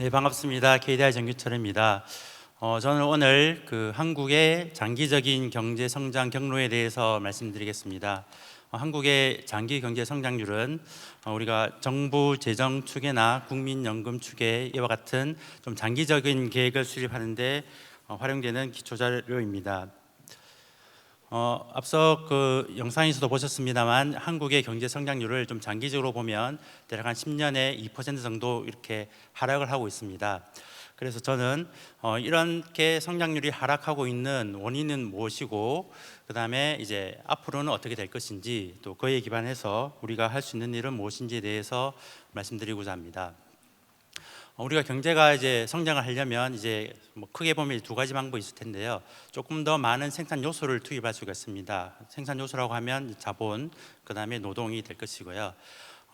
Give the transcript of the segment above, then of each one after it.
네, 반갑습니다. KDI 정규철입니다. 저는 오늘 한국의 장기적인 경제 성장 경로에 대해서 말씀드리겠습니다. 한국의 장기 경제 성장률은 우리가 정부 재정 추계나 국민연금 추계 이와 같은 좀 장기적인 계획을 수립하는데 활용되는 기초 자료입니다. 앞서 영상에서도 보셨습니다만 한국의 경제 성장률을 좀 장기적으로 보면 대략 한 10년에 2% 정도 이렇게 하락을 하고 있습니다. 그래서 저는 이렇게 성장률이 하락하고 있는 원인은 무엇이고, 그 다음에 이제 앞으로는 어떻게 될 것인지, 또 그에 기반해서 우리가 할 수 있는 일은 무엇인지에 대해서 말씀드리고자 합니다. 우리가 경제가 이제 성장을 하려면 이제 크게 보면 두 가지 방법이 있을 텐데요. 조금 더 많은 생산 요소를 투입할 수가 있습니다. 생산 요소라고 하면 자본, 그 다음에 노동이 될 것이고요.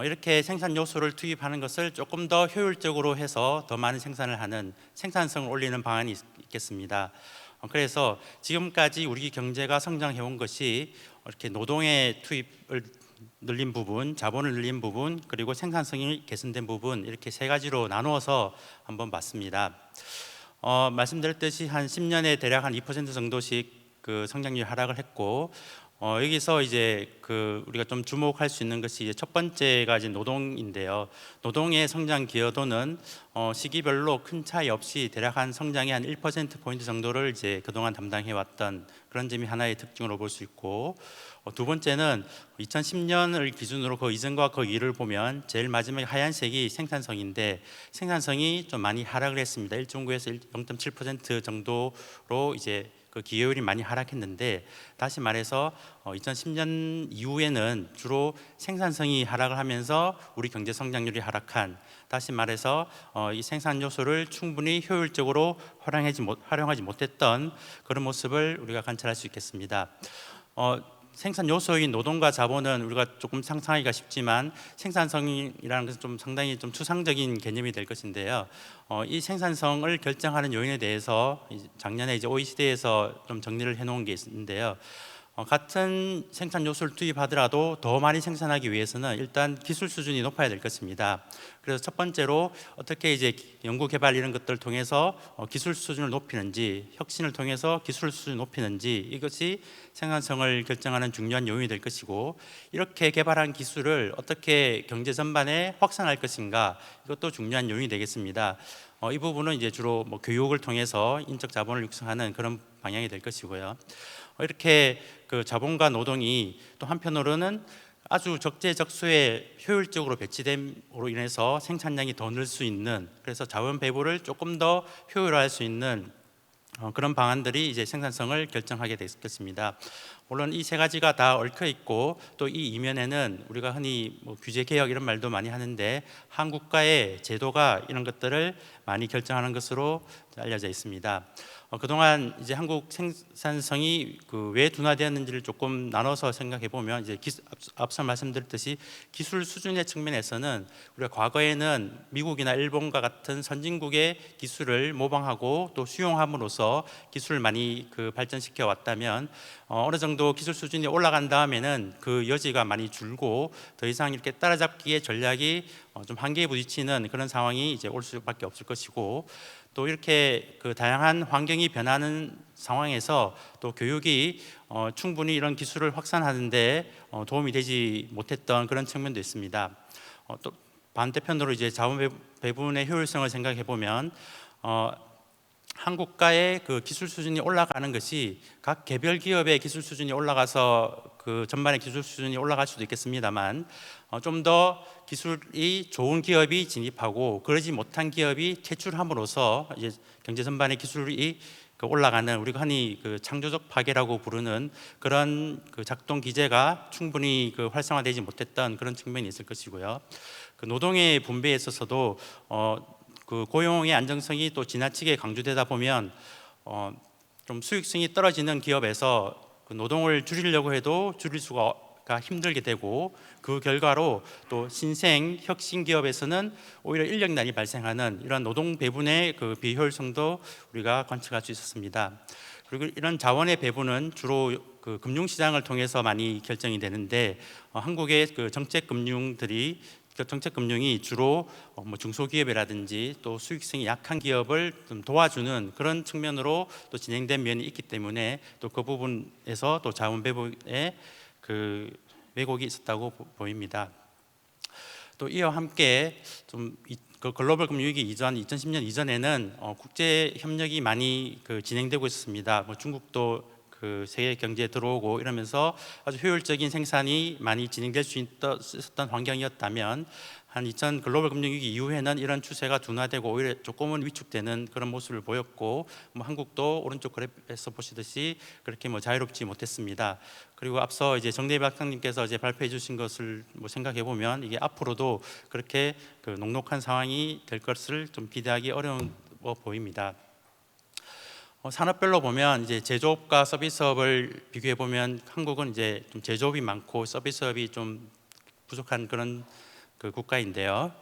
이렇게 생산 요소를 투입하는 것을 조금 더 효율적으로 해서 더 많은 생산을 하는 생산성을 올리는 방안이 있겠습니다. 그래서 지금까지 우리 경제가 성장해 온 것이 이렇게 노동의 투입을 늘린 부분, 자본을 늘린 부분, 그리고 생산성이 개선된 부분, 이렇게 세 가지로 나누어서 한번 봤습니다. 말씀드렸듯이 한 10년에 대략 한 2% 정도씩 성장률이 하락을 했고, 여기서 이제 우리가 좀 주목할 수 있는 것이 이제 첫 번째가 이제 노동인데요. 노동의 성장 기여도는 시기별로 큰 차이 없이 대략 한 성장의 한 1% 포인트 정도를 이제 그동안 담당해 왔던 그런 점이 하나의 특징으로 볼 수 있고, 두 번째는 2010년을 기준으로 그 이전과 그 이를 보면 제일 마지막에 하얀색이 생산성인데, 생산성이 좀 많이 하락을 했습니다. 1.9에서 0.7% 정도로 이제 그 기여율이 많이 하락했는데, 다시 말해서 2010년 이후에는 주로 생산성이 하락을 하면서 우리 경제 성장률이 하락한, 다시 말해서 이 생산 요소를 충분히 효율적으로 활용하지 못했던 그런 모습을 우리가 관찰할 수 있겠습니다. 생산 요소인 노동과 자본은 우리가 조금 상상하기가 쉽지만 생산성이라는 것은 좀 상당히 좀 추상적인 개념이 될 것인데요. 이 생산성을 결정하는 요인에 대해서 작년에 이제 OECD에서 좀 정리를 해놓은 게 있는데요. 같은 생산 요소를 투입하더라도 더 많이 생산하기 위해서는 일단 기술 수준이 높아야 될 것입니다. 그래서 첫 번째로 어떻게 이제 연구 개발 이런 것들을 통해서 기술 수준을 높이는지, 혁신을 통해서 기술 수준을 높이는지, 이것이 생산성을 결정하는 중요한 요인이 될 것이고, 이렇게 개발한 기술을 어떻게 경제 전반에 확산할 것인가, 이것도 중요한 요인이 되겠습니다. 이 부분은 이제 주로 교육을 통해서 인적 자본을 육성하는 그런 방향이 될 것이고요. 이렇게 자본과 노동이 또 한편으로는 아주 적재적소에 효율적으로 배치됨으로 인해서 생산량이 더 늘 수 있는, 그래서 자원 배분을 조금 더 효율화할 수 있는 그런 방안들이 이제 생산성을 결정하게 되겠습니다. 물론 이 세 가지가 다 얽혀 있고, 또 이 이면에는 우리가 흔히 규제 개혁 이런 말도 많이 하는데, 한국가의 제도가 이런 것들을 많이 결정하는 것으로 알려져 있습니다. 그동안 이제 한국 생산성이 왜 둔화되었는지를 조금 나눠서 생각해 보면, 이제 앞서 말씀드렸듯이 기술 수준의 측면에서는 우리가 과거에는 미국이나 일본과 같은 선진국의 기술을 모방하고 또 수용함으로써 기술을 많이 발전시켜 왔다면, 어느 정도 기술 수준이 올라간 다음에는 그 여지가 많이 줄고 더 이상 이렇게 따라잡기의 전략이 좀 한계에 부딪히는 그런 상황이 이제 올 수밖에 없을 것이고, 또 이렇게 다양한 환경이 변하는 상황에서 또 교육이 충분히 이런 기술을 확산하는데 도움이 되지 못했던 그런 측면도 있습니다. 또 반대편으로 이제 자원 배분의 효율성을 생각해 보면, 한국가의 기술 수준이 올라가는 것이 각 개별 기업의 기술 수준이 올라가서 전반의 기술 수준이 올라갈 수도 있겠습니다만, 좀 더 기술이 좋은 기업이 진입하고 그러지 못한 기업이 퇴출함으로써 이제 경제 전반의 기술이 올라가는, 우리가 흔히 창조적 파괴라고 부르는 그런 작동 기제가 충분히 활성화되지 못했던 그런 측면이 있을 것이고요. 노동의 분배에 있어서도 고용의 안정성이 또 지나치게 강조되다 보면 좀 수익성이 떨어지는 기업에서 노동을 줄이려고 해도 줄일 수가 힘들게 되고, 그 결과로 또 신생 혁신 기업에서는 오히려 인력난이 발생하는 이런 노동 배분의 비효율성도 우리가 관측할 수 있었습니다. 그리고 이런 자원의 배분은 주로 금융시장을 통해서 많이 결정이 되는데, 한국의 정책 금융들이 그 정책 금융이 주로 뭐 중소기업이라든지 또 수익성이 약한 기업을 좀 도와주는 그런 측면으로 또 진행된 면이 있기 때문에 또 그 부분에서 또 자원 배분에 그 왜곡이 있었다고 보입니다. 또 이와 함께 그 글로벌 금융위기 이전 2010년 이전에는 국제 협력이 많이 진행되고 있었습니다. 뭐 중국도 그 세계 경제에 들어오고 이러면서 아주 효율적인 생산이 많이 진행될 수 있었던 환경이었다면 한 2000 글로벌 금융위기 이후에는 이런 추세가 둔화되고 오히려 조금은 위축되는 그런 모습을 보였고 뭐 한국도 오른쪽 그래프에서 보시듯이 그렇게 뭐 자유롭지 못했습니다. 그리고 앞서 이제 정대희 박사님께서 이제 발표해 주신 것을 뭐 생각해 보면 이게 앞으로도 그렇게 그 녹록한 상황이 될 것을 좀 기대하기 어려운 보입니다. 산업별로 보면 이제 제조업과 서비스업을 비교해 보면 한국은 이제 좀 제조업이 많고 서비스업이 좀 부족한 그런 그 국가인데요.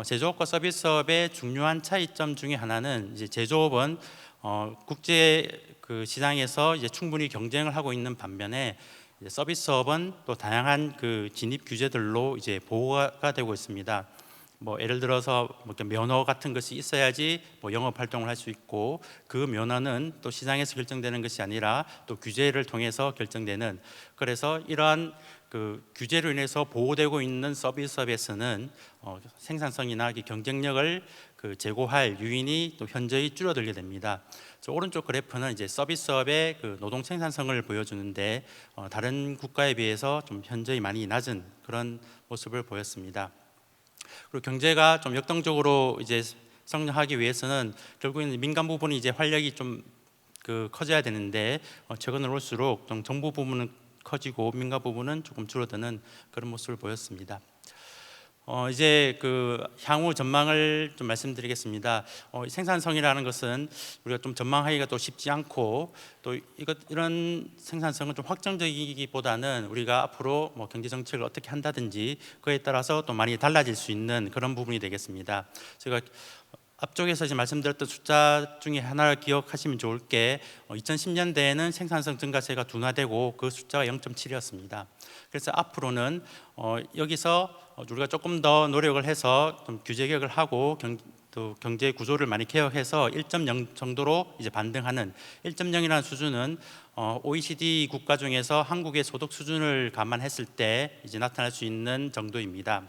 제조업과 서비스업의 중요한 차이점 중에 하나는 이제 제조업은 국제 그 시장에서 이제 충분히 경쟁을 하고 있는 반면에 이제 서비스업은 또 다양한 그 진입 규제들로 이제 보호가 되고 있습니다. 뭐 예를 들어서 뭐 면허 같은 것이 있어야지 뭐 영업 활동을 할 수 있고 그 면허는 또 시장에서 결정되는 것이 아니라 또 규제를 통해서 결정되는, 그래서 이러한 그 규제로 인해서 보호되고 있는 서비스업에서는 생산성이나 경쟁력을 그 제고할 유인이 또 현저히 줄어들게 됩니다. 저 오른쪽 그래프는 이제 서비스업의 그 노동 생산성을 보여주는데 다른 국가에 비해서 좀 현저히 많이 낮은 그런 모습을 보였습니다. 그리고 경제가 좀 역동적으로 이제 성장하기 위해서는 결국에는 민간 부분이 이제 활력이 좀 그 커져야 되는데 최근에 올수록 좀 정부 부분은 커지고 민간 부분은 조금 줄어드는 그런 모습을 보였습니다. 이제 그 향후 전망을 좀 말씀드리겠습니다. 생산성이라는 것은 우리가 좀 전망하기가 또 쉽지 않고 또 이런 생산성은 좀 확정적이기보다는 우리가 앞으로 뭐 경제 정책을 어떻게 한다든지 그에 따라서 또 많이 달라질 수 있는 그런 부분이 되겠습니다. 제가 앞쪽에서 이제 말씀드렸던 숫자 중에 하나를 기억하시면 좋을 게 2010년대에는 생산성 증가세가 둔화되고 그 숫자가 0.7이었습니다. 그래서 앞으로는 여기서 우리가 조금 더 노력을 해서 좀 규제 개혁을 하고 또 경제 구조를 많이 개혁해서 1.0 정도로 이제 반등하는 1.0이라는 수준은 OECD 국가 중에서 한국의 소득 수준을 감안했을 때 이제 나타날 수 있는 정도입니다.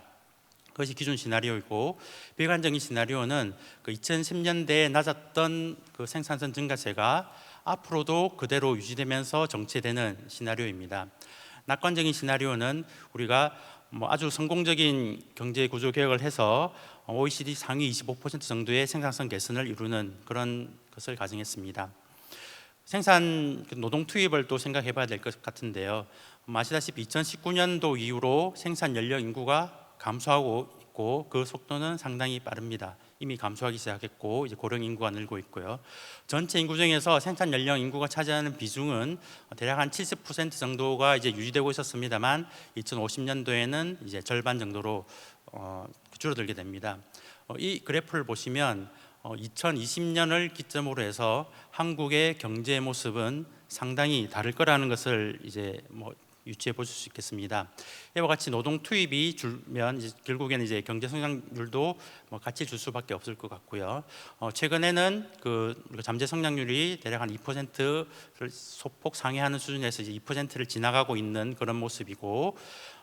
그것이 기준 시나리오이고 비관적인 시나리오는 그 2010년대에 낮았던 그 생산성 증가세가 앞으로도 그대로 유지되면서 정체되는 시나리오입니다. 낙관적인 시나리오는 우리가 뭐 아주 성공적인 경제 구조 개혁을 해서 OECD 상위 25% 정도의 생산성 개선을 이루는 그런 것을 가정했습니다. 생산 노동 투입을 또 생각해 봐야 될 것 같은데요. 아시다시피 2019년도 이후로 생산 연령 인구가 감소하고 있고 그 속도는 상당히 빠릅니다. 이미 감소하기 시작했고 이제 고령 인구가 늘고 있고요. 전체 인구 중에서 생산 연령 인구가 차지하는 비중은 대략 한 70% 정도가 이제 유지되고 있었습니다만 2050년도에는 이제 절반 정도로 줄어들게 됩니다. 이 그래프를 보시면 2020년을 기점으로 해서 한국의 경제 모습은 상당히 다를 거라는 것을 이제 뭐 유추해 보실 수 있겠습니다. 이와 같이 노동 투입이 줄면 이제 결국에는 이제 경제 성장률도 뭐 같이 줄 수밖에 없을 것 같고요. 최근에는 그 잠재 성장률이 대략 한 2%를 소폭 상회하는 수준에서 이제 2%를 지나가고 있는 그런 모습이고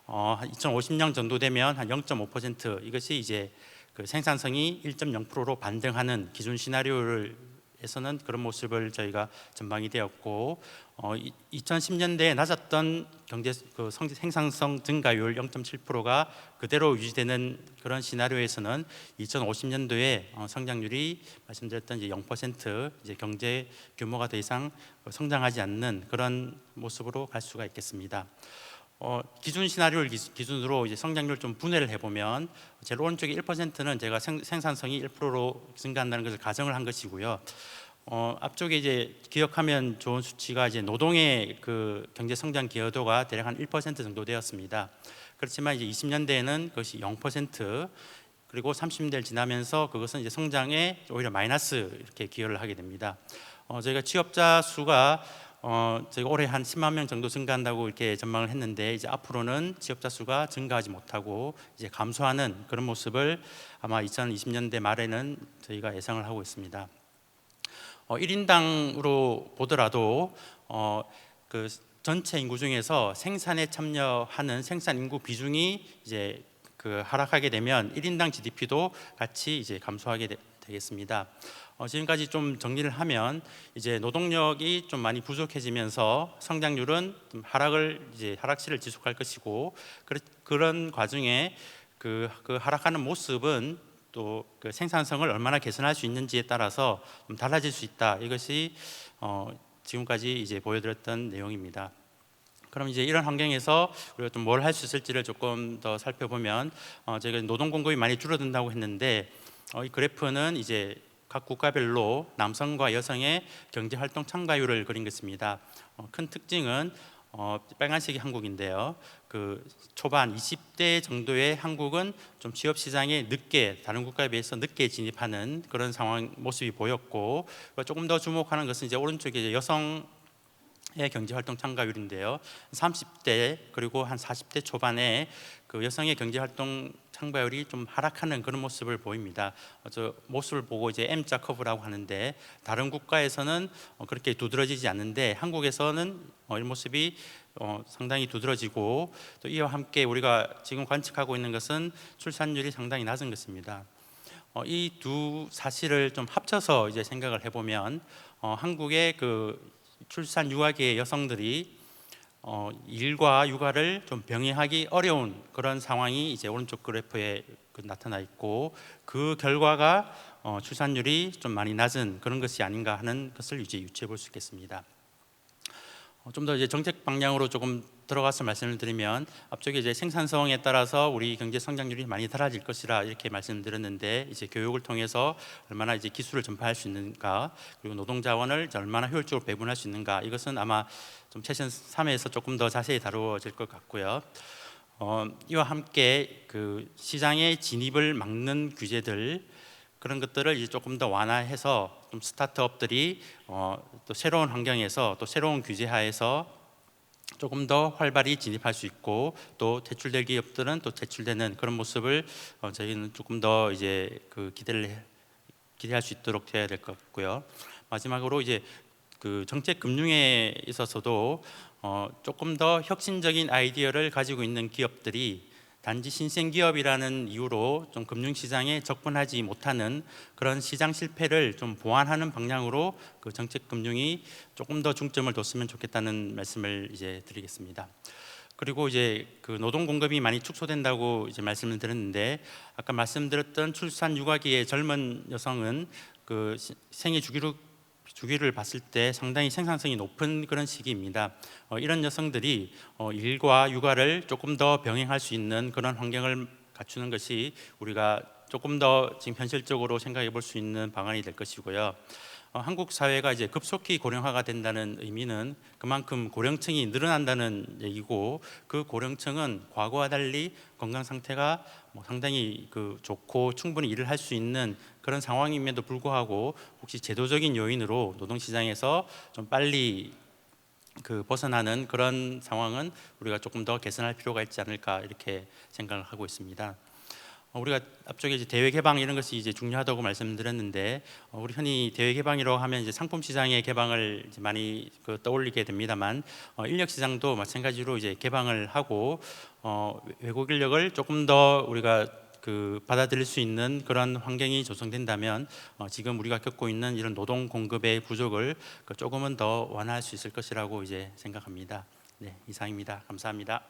2050년 정도 되면 한 0.5% 이것이 이제 그 생산성이 1.0%로 반등하는 기준 시나리오를 에서는 그런 모습을 저희가 전망이 되었고 2010년대에 낮았던 경제 그 생산성 증가율 0.7%가 그대로 유지되는 그런 시나리오에서는 2050년도에 성장률이 말씀드렸던 이제 0% 이제 경제 규모가 더 이상 성장하지 않는 그런 모습으로 갈 수가 있겠습니다. 기준 시나리오를 기준으로 이제 성장률 좀 분해를 해보면 제일 오른쪽에 1%는 제가 생산성이 1%로 증가한다는 것을 가정을 한 것이고요. 앞쪽에 이제 기억하면 좋은 수치가 이제 노동의 그 경제 성장 기여도가 대략 한 1% 정도 되었습니다. 그렇지만 이제 20년대에는 그것이 0% 그리고 30년대를 지나면서 그것은 이제 성장에 오히려 마이너스 이렇게 기여를 하게 됩니다. 저희가 취업자 수가 저희가 올해 한 10만 명 정도 증가한다고 이렇게 전망을 했는데 이제 앞으로는 취업자 수가 증가하지 못하고 이제 감소하는 그런 모습을 아마 2020년대 말에는 저희가 예상을 하고 있습니다. 1인당으로 보더라도 그 전체 인구 중에서 생산에 참여하는 생산 인구 비중이 이제 그 하락하게 되면 1인당 GDP도 같이 이제 감소하게 되겠습니다. 지금까지 좀 정리를 하면 이제 노동력이 좀 많이 부족해지면서 성장률은 좀 하락세를 지속할 것이고 그런 과정에 그 하락하는 모습은 또 그 생산성을 얼마나 개선할 수 있는지에 따라서 좀 달라질 수 있다. 이것이 지금까지 이제 보여드렸던 내용입니다. 그럼 이제 이런 환경에서 우리가 좀 뭘 할 수 있을지를 조금 더 살펴보면 저희가 노동 공급이 많이 줄어든다고 했는데 이 그래프는 이제 각 국가별로 남성과 여성의 경제 활동 참가율을 그린 것입니다. 큰 특징은 빨간색이 한국인데요. 그 초반 20대 정도의 한국은 좀 취업 시장에 늦게 다른 국가에 비해서 늦게 진입하는 그런 상황 모습이 보였고 조금 더 주목하는 것은 이제 오른쪽에 이제 여성의 경제활동 참가율인데요. 30대 그리고 한 40대 초반에 그 여성의 경제활동 참가율이 좀 하락하는 그런 모습을 보입니다. 저 모습을 보고 이제 M자 커브라고 하는데 다른 국가에서는 그렇게 두드러지지 않는데 한국에서는 이 모습이 상당히 두드러지고 또 이와 함께 우리가 지금 관측하고 있는 것은 출산율이 상당히 낮은 것입니다. 이 두 사실을 좀 합쳐서 이제 생각을 해보면 한국의 그 출산 유아기의 여성들이 일과 육아를 좀 병행하기 어려운 그런 상황이 이제 오른쪽 그래프에 나타나 있고 그 결과가 출산율이 좀 많이 낮은 그런 것이 아닌가 하는 것을 이제 유추해 볼 수 있겠습니다. 좀 더 이제 정책 방향으로 조금 들어가서 말씀을 드리면 앞쪽에 이제 생산성에 따라서 우리 경제 성장률이 많이 달라질 것이라 이렇게 말씀드렸는데 이제 교육을 통해서 얼마나 이제 기술을 전파할 수 있는가 그리고 노동 자원을 얼마나 효율적으로 배분할 수 있는가 이것은 아마 좀 세션 3에서 조금 더 자세히 다루어질 것 같고요. 이와 함께 그 시장의 진입을 막는 규제들 그런 것들을 이제 조금 더 완화해서 좀 스타트업들이 또 새로운 환경에서 또 새로운 규제 하에서 조금 더 활발히 진입할 수 있고 또 퇴출될 기업들은 또 퇴출되는 그런 모습을 저희는 조금 더 이제 그 기대할 수 있도록 되어야 될 것 같고요. 마지막으로 이제 그 정책 금융에 있어서도 조금 더 혁신적인 아이디어를 가지고 있는 기업들이 단지 신생 기업이라는 이유로 좀 금융시장에 접근하지 못하는 그런 시장 실패를 좀 보완하는 방향으로 그 정책 금융이 조금 더 중점을 뒀으면 좋겠다는 말씀을 이제 드리겠습니다. 그리고 이제 그 노동 공급이 많이 축소된다고 이제 말씀을 드렸는데 아까 말씀드렸던 출산 육아기의 젊은 여성은 그 생애 주기를 봤을 때 상당히 생산성이 높은 그런 시기입니다. 이런 여성들이 일과 육아를 조금 더 병행할 수 있는 그런 환경을 갖추는 것이 우리가 조금 더 지금 현실적으로 생각해 볼 수 있는 방안이 될 것이고요. 한국 사회가 이제 급속히 고령화가 된다는 의미는 그만큼 고령층이 늘어난다는 얘기고 그 고령층은 과거와 달리 건강 상태가 상당히 좋고 충분히 일을 할 수 있는 그런 상황임에도 불구하고 혹시 제도적인 요인으로 노동시장에서 좀 빨리 벗어나는 그런 상황은 우리가 조금 더 개선할 필요가 있지 않을까 이렇게 생각을 하고 있습니다. 우리가 앞쪽에 이제 대외 개방 이런 것이 이제 중요하다고 말씀드렸는데 우리 흔히 대외 개방이라고 하면 이제 상품 시장의 개방을 이제 많이 떠올리게 됩니다만 인력 시장도 마찬가지로 이제 개방을 하고 외국 인력을 조금 더 우리가 받아들일 수 있는 그런 환경이 조성된다면 지금 우리가 겪고 있는 이런 노동 공급의 부족을 조금은 더 완화할 수 있을 것이라고 이제 생각합니다. 네, 이상입니다. 감사합니다.